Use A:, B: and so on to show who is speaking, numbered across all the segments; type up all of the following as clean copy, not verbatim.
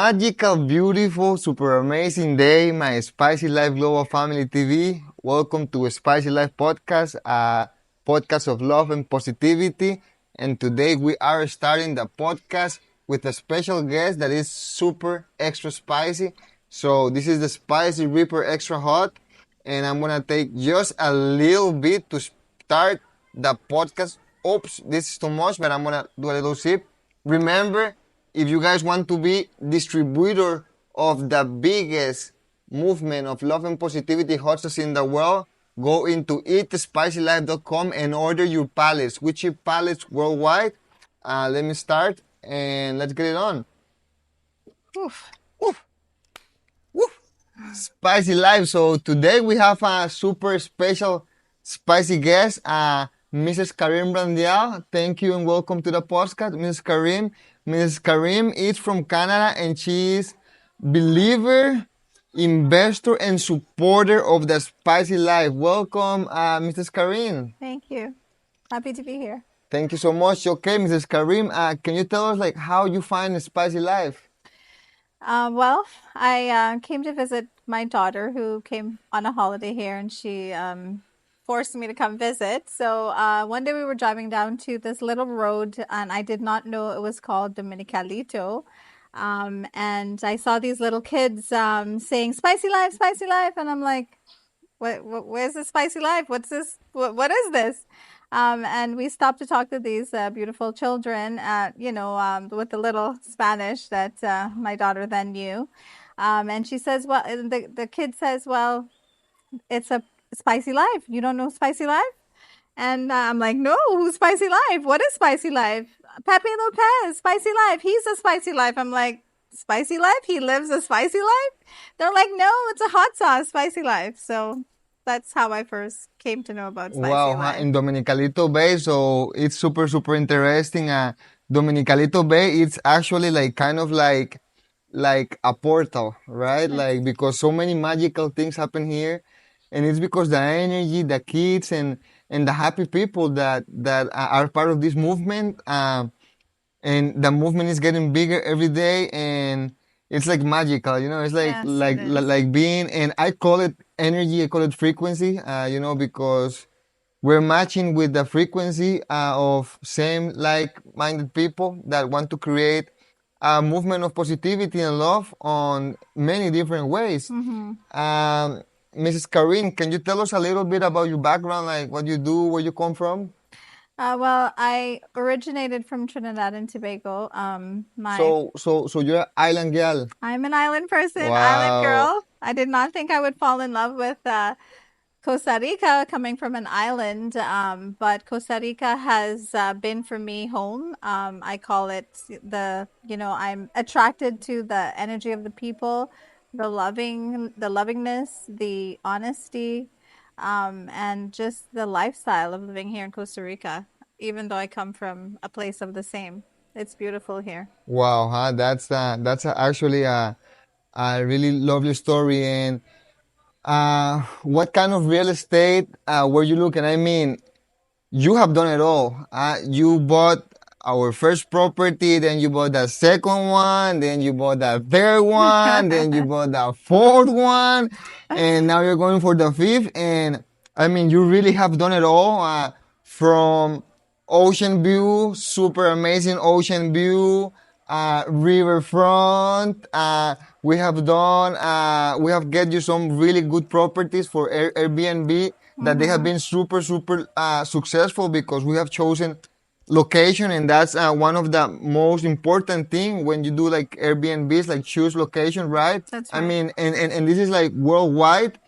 A: magical, beautiful, super amazing day, my Spicy Life Global Family TV. Welcome to Spicy Life Podcast, a podcast of love and positivity. And today we are starting the podcast with a special guest that is super extra spicy. So this is the Spicy Reaper Extra Hot, and I'm gonna take just a little bit to start the podcast. Oops, this is too much, but I'm gonna do a little sip. Remember, if you guys want to be distributor of the biggest movement of love and positivity hot sauce in the world, go into eatspicylife.com and order your pallets. We ship pallets worldwide. Let me start and let's get it on.
B: Oof.
A: Woof, woof. Spicy Life. So today we have a super special spicy guest, Mrs. Karim Brandial. Thank you and welcome to the podcast, Mrs. Karim. Mrs. Karim is from Canada and she is believer, investor, and supporter of the Spicy Life. Welcome, Mrs. Karim.
B: Thank you. Happy to be here.
A: Thank you so much. Okay, Mrs. Karim, can you tell us like how you find the Spicy Life?
B: Well, I came to visit my daughter who came on a holiday here and she forced me to come visit. So one day we were driving down to this little road and I did not know it was called Dominicalito. And I saw these little kids saying spicy life, spicy life. And I'm like, where's the spicy life? What's this? What is this? And we stopped to talk to these beautiful children, with the little Spanish that my daughter then knew. And she says, well, and the kid says, well, it's a spicy life. You don't know spicy life? And I'm like, no, who's spicy life? What is spicy life? Pepe Lopez, spicy life. He's a spicy life. I'm like, spicy life? He lives a spicy life? They're like, no, it's a hot sauce, spicy life. So that's how I first came to know about spicy
A: Wow,
B: life.
A: in Dominicalito Bay, so it's super, super interesting. Dominicalito Bay, it's actually like kind of like a portal, right? Like because so many magical things happen here, and it's because the energy, the kids, and the happy people that are part of this movement. And the movement is getting bigger every day, and it's like magical, it's like
B: Yes,
A: like
B: it
A: li-
B: is.
A: like being, and I call it energy, I call it frequency, because we're matching with the frequency of same like-minded people that want to create a movement of positivity and love on many different ways.
B: Mm-hmm.
A: Mrs. Karin, can you tell us a little bit about your background, like what you do, where you come from?
B: Well, I originated from Trinidad and Tobago.
A: So you're an island girl.
B: I'm an island person, island
A: Wow.
B: girl. I did not think I would fall in love with Costa Rica coming from an island, but Costa Rica has been for me home. I call it I'm attracted to the energy of the people, the lovingness, the honesty, and just the lifestyle of living here in Costa Rica, even though I come from a place of the same. It's beautiful here.
A: Wow, huh? That's actually a really lovely story. And what kind of real estate were you looking? I mean, you have done it all. You bought our first property, then you bought the second one, then you bought the third one, then you bought the fourth one, and now you're going for the fifth. And I mean, you really have done it all, from ocean view, super amazing ocean view, riverfront. We have get you some really good properties for Airbnb that they have
B: Mm-hmm.
A: been super, super successful because we have chosen location, and that's one of the most important thing when you do like Airbnbs, like choose location, right?
B: That's
A: I
B: right.
A: mean, and this is like worldwide.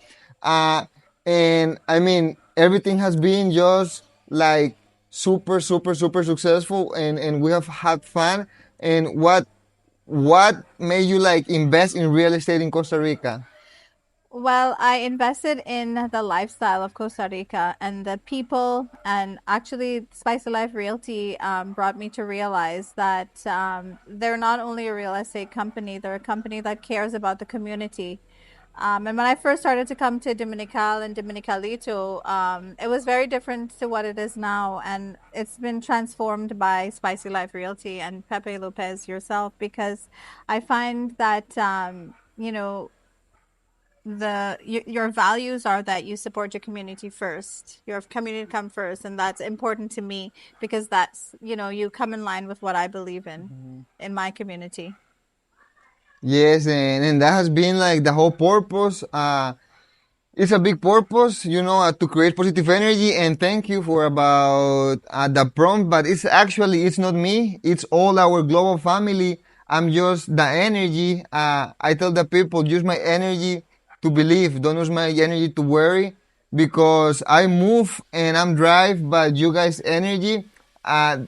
A: uh and I mean, everything has been just like super, super, super successful, and we have had fun. And what made you like invest in real estate in Costa Rica?
B: Well, I invested in the lifestyle of Costa Rica and the people, and actually, Spice of Life Realty brought me to realize that they're not only a real estate company, they're a company that cares about the community. And when I first started to come to Dominical and Dominicalito, it was very different to what it is now. And it's been transformed by Spicy Life Realty and Pepe Lopez yourself, because I find that, your values are that you support your community first, your community come first, and that's important to me because that's, you come in line with what I believe in my community.
A: Yes, and that has been like the whole purpose. It's a big purpose, to create positive energy. And thank you for about the prompt. But it's not me. It's all our global family. I'm just the energy. I tell the people, use my energy to believe. Don't use my energy to worry, because I move and I'm drive. But you guys' energy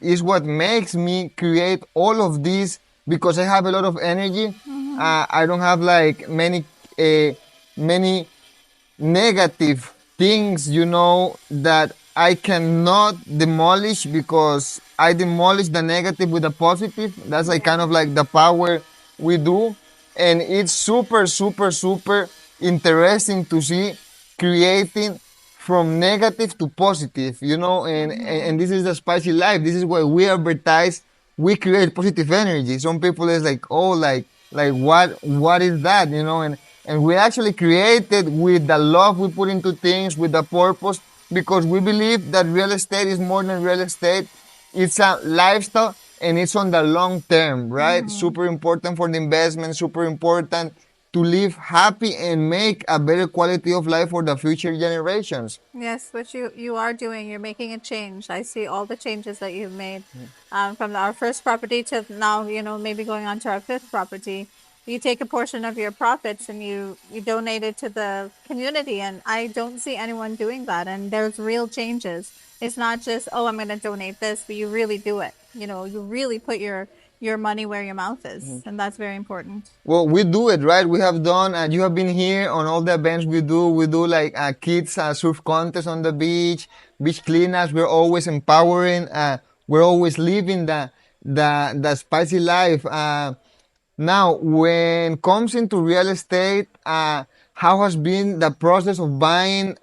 A: is what makes me create all of this, because I have a lot of energy.
B: Hmm.
A: I don't have like many negative things, that I cannot demolish, because I demolish the negative with the positive. That's like kind
B: Yeah.
A: of like the power we do. And it's super, super, super interesting to see creating from negative to positive, and
B: Hmm.
A: this is the spicy life. This is what we advertise. We create positive energy. Some people is like, oh, like what is that, and we actually created with the love we put into things, with the purpose, because we believe that real estate is more than real estate. It's a lifestyle, and it's on the long term, right?
B: Hmm.
A: Super important for the investment, super important to live happy and make a better quality of life for the future generations.
B: Yes, what you are doing, you're making a change. I see all the changes that you've made, from our first property to now, maybe going on to our fifth property. You take a portion of your profits and you donate it to the community, and I don't see anyone doing that. And there's real changes. It's not just, oh, I'm going to donate this, but you really do it. You really put your money where your mouth is, and that's very important.
A: Well, we do it, right? We have done, you have been here on all the events we do. We do like kids surf contests on the beach cleanups. We're always empowering. We're always living the spicy life. Now, when comes into real estate, how has been the process of buying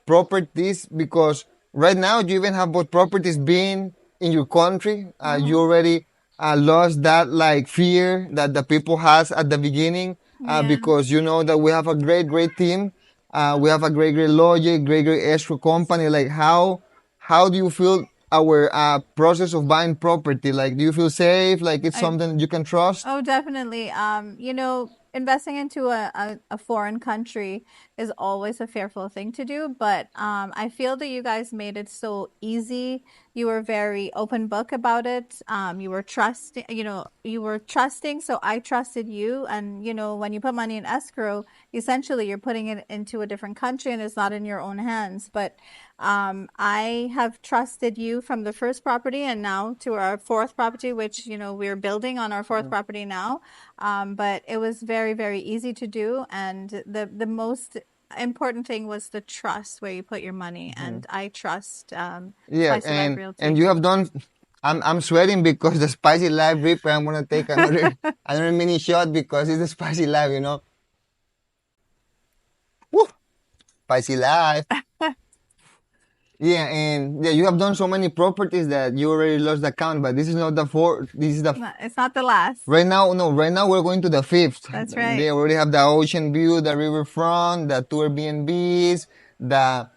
A: properties? Because right now you even have both properties being in your country. You
B: Hmm.
A: already lost that like fear that the people has at the beginning,
B: Yeah.
A: because you know that we have a great team. We have a great lawyer, great escrow company. Like how do you feel our process of buying property? Like, do you feel safe? Like it's
B: I
A: something you can trust?
B: Oh, definitely. Investing into a foreign country is always a fearful thing to do, but I feel that you guys made it so easy. You were very open book about it. You were trusting, so I trusted you. And when you put money in escrow, essentially you're putting it into a different country and it's not in your own hands. But I have trusted you from the first property and now to our fourth property, which, we're building on our fourth property now. But it was very, very easy to do. And the most important thing was the trust where you put your money. And I trust
A: Yeah,
B: Spicy Life
A: and
B: Realty.
A: you have done. I'm sweating because the spicy life ripper. I'm gonna take another mini shot because it's a spicy life. Woo! Spicy life. Yeah, and yeah, you have done so many properties that you already lost the count. But this is not the fourth. This is the
B: It's not the last.
A: right now. No, right now we're going to the fifth.
B: That's
A: They
B: right.
A: already have the ocean view, the riverfront, the two Airbnbs, the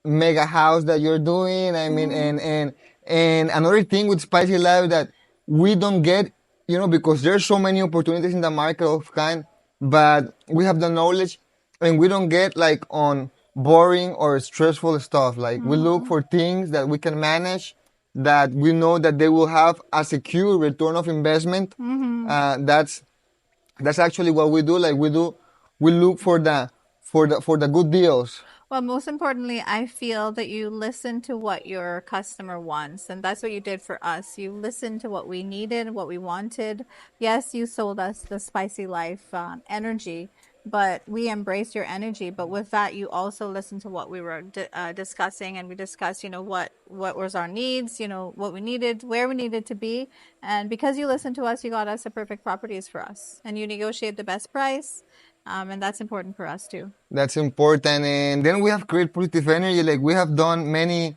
A: mega house that you're doing. I mean,
B: Hmm.
A: and another thing with Spicy Life that we don't get, because there's so many opportunities in the market of kind, but we have the knowledge, and we don't get like on boring or stressful stuff. Like we look
B: Hmm.
A: for things that we can manage, that we know that they will have a secure return of investment.
B: Hmm.
A: That's actually what we do. Like we look for the good deals.
B: Well, most importantly, I feel that you listen to what your customer wants, and that's what you did for us. You listened to what we needed, what we wanted. Yes, you sold us the spicy life energy, but we embraced your energy. But with that, you also listened to what we were discussing, and we discussed, what was our needs, what we needed, where we needed to be, and because you listened to us, you got us the perfect properties for us, and you negotiated the best price. And that's important for us too.
A: That's important. And then we have create positive energy. Like we have done many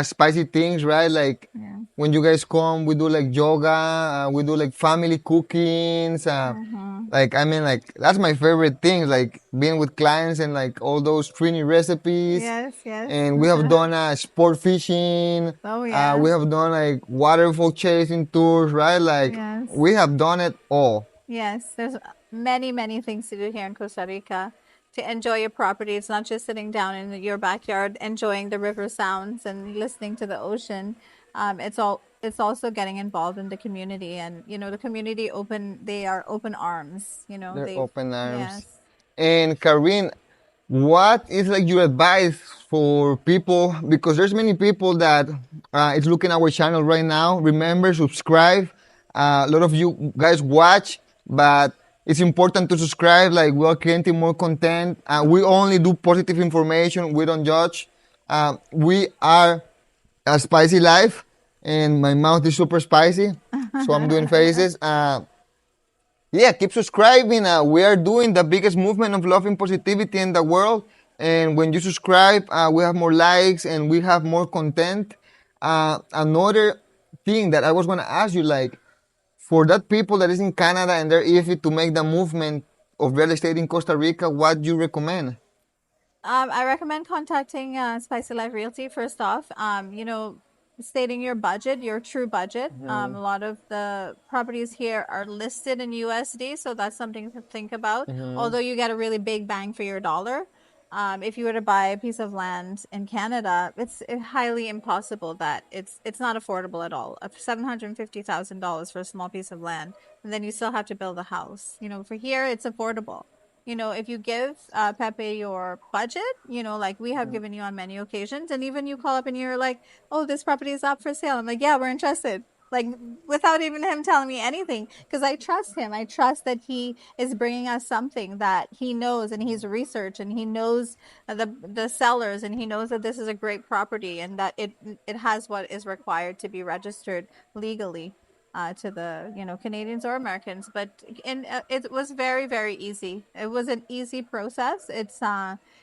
A: spicy things, right? Like
B: Yeah.
A: when you guys come, we do like yoga, we do like family cookings.
B: Mm-hmm.
A: Like I mean, like that's my favorite thing. Like being with clients and like all those training recipes.
B: Yes, yes.
A: And we have done sport fishing.
B: Oh, yeah.
A: We have done like waterfall chasing tours, right? Like
B: Yes.
A: we have done it all.
B: Yes, there's many, many things to do here in Costa Rica to enjoy your property. It's not just sitting down in your backyard enjoying the river sounds and listening to the ocean. It's also getting involved in the community, and the community they are open arms.
A: They're
B: They've
A: open arms.
B: yes.
A: And Karin, what is like your advice for people? Because there's many people that is looking our channel right now. Remember, subscribe. A lot of you guys watch, but it's important to subscribe. Like we are creating more content. We only do positive information. We don't judge. We are a spicy life, and my mouth is super spicy, so I'm doing faces. Yeah, keep subscribing. We are doing the biggest movement of love and positivity in the world. And when you subscribe, we have more likes and we have more content. Another thing that I was going to ask you, like, for that people that is in Canada and they're easy to make the movement of real estate in Costa Rica, what do you recommend?
B: I recommend contacting Spicy Life Realty first off. Stating your budget, your true budget. A lot of the properties here are listed in USD, so that's something to think about. Although you get a really big bang for your dollar. If you were to buy a piece of land in Canada, it's highly impossible that it's not affordable at all. $750,000 for a small piece of land, and then you still have to build a house. For here, it's affordable. If you give Pepe your budget, like we have given you on many occasions, and even you call up and you're like, oh, this property is up for sale. I'm like, yeah, we're interested. Like, without even him telling me anything, because I trust him. I trust that he is bringing us something that he knows, and he's researched, and he knows the sellers, and he knows that this is a great property, and that it has what is required to be registered legally to the Canadians or Americans. But it was very, very easy. It was an easy process. It's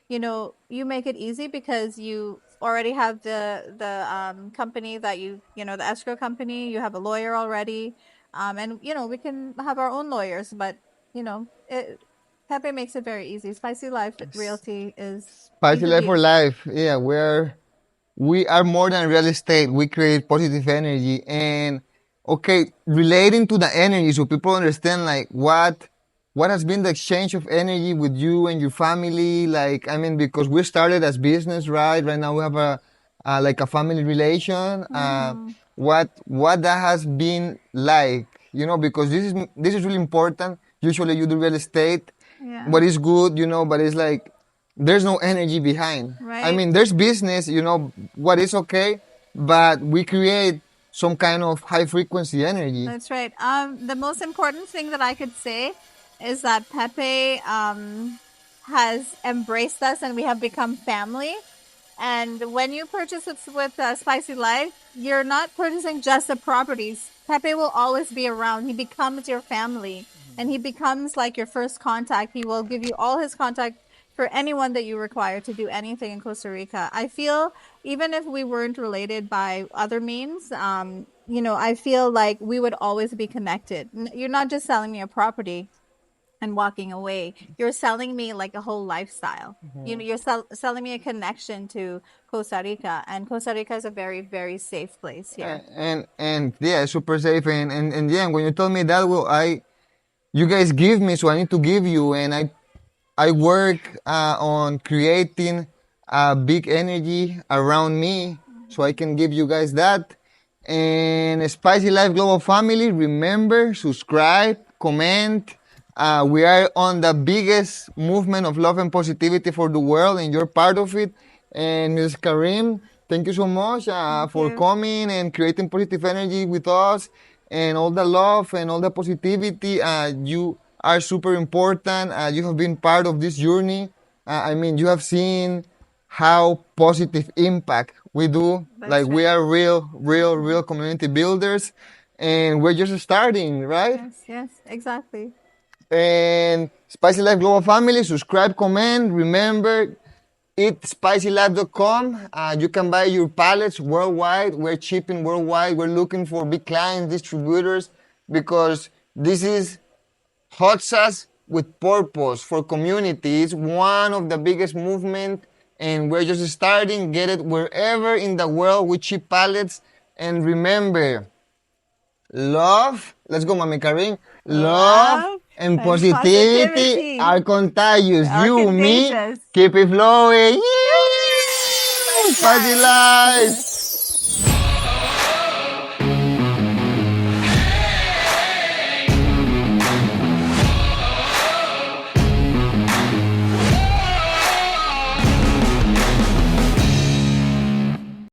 B: you make it easy because you already have the company that the escrow company. You have a lawyer already, and we can have our own lawyers. But it Pepe makes it very easy. Spicy Life Realty is
A: Spicy
B: easy
A: life for
B: peasy.
A: life. Yeah, we are more than real estate. We create positive energy. And okay, relating to the energy, so people understand like what has been the exchange of energy with you and your family. Like I mean, because we started as business, right? Right now we have a like a family relation.
B: Mm-hmm.
A: What that has been like, because this is really important. Usually you do real estate,
B: Yeah.
A: what is good, but it's like there's no energy behind. I
B: Right.
A: mean, there's business, what is okay, but we create some kind of high frequency energy.
B: That's right. The most important thing that I could say is that Pepe has embraced us and we have become family. And when you purchase it with Spicy Life, you're not purchasing just the properties. Pepe will always be around. He becomes your family and he becomes like your first contact. He will give you all his contact for anyone that you require to do anything in Costa Rica. I feel even if we weren't related by other means, I feel like we would always be connected. You're not just selling me a property and walking away. You're selling me like a whole lifestyle. You're selling me a connection to Costa Rica, and Costa Rica is a very, very safe place here.
A: And yeah, super safe. And yeah, when you told me that, well, you guys give me, so I need to give you. And I work on creating a big energy around me so I can give you guys that. And Spicy Life Global Family, remember, subscribe, comment. We are on the biggest movement of love and positivity for the world, and you're part of it. And Ms. Karim, thank you so much
B: Thank
A: for
B: you.
A: coming and creating positive energy with us and all the love and all the positivity. You are super important. You have been part of this journey. I mean, you have seen how positive impact we do. Like
B: That's
A: we
B: right.
A: are real community builders, and we're just starting, right?
B: Yes, yes, exactly.
A: And Spicy Life Global Family, subscribe, comment. Remember, eatspicylife.com. You can buy your pallets worldwide. We're shipping worldwide. We're looking for big clients, distributors, because this is hot sauce with purpose for community. It's one of the biggest movement, and we're just starting. Get it wherever in the world with cheap pallets. And remember, love, let's go, Mami Karim. Love
B: Love
A: and
B: and
A: positivity
B: positivity
A: are contagious.
B: are
A: You, me,
B: contagious.
A: keep it flowing. Yay! Spicy life.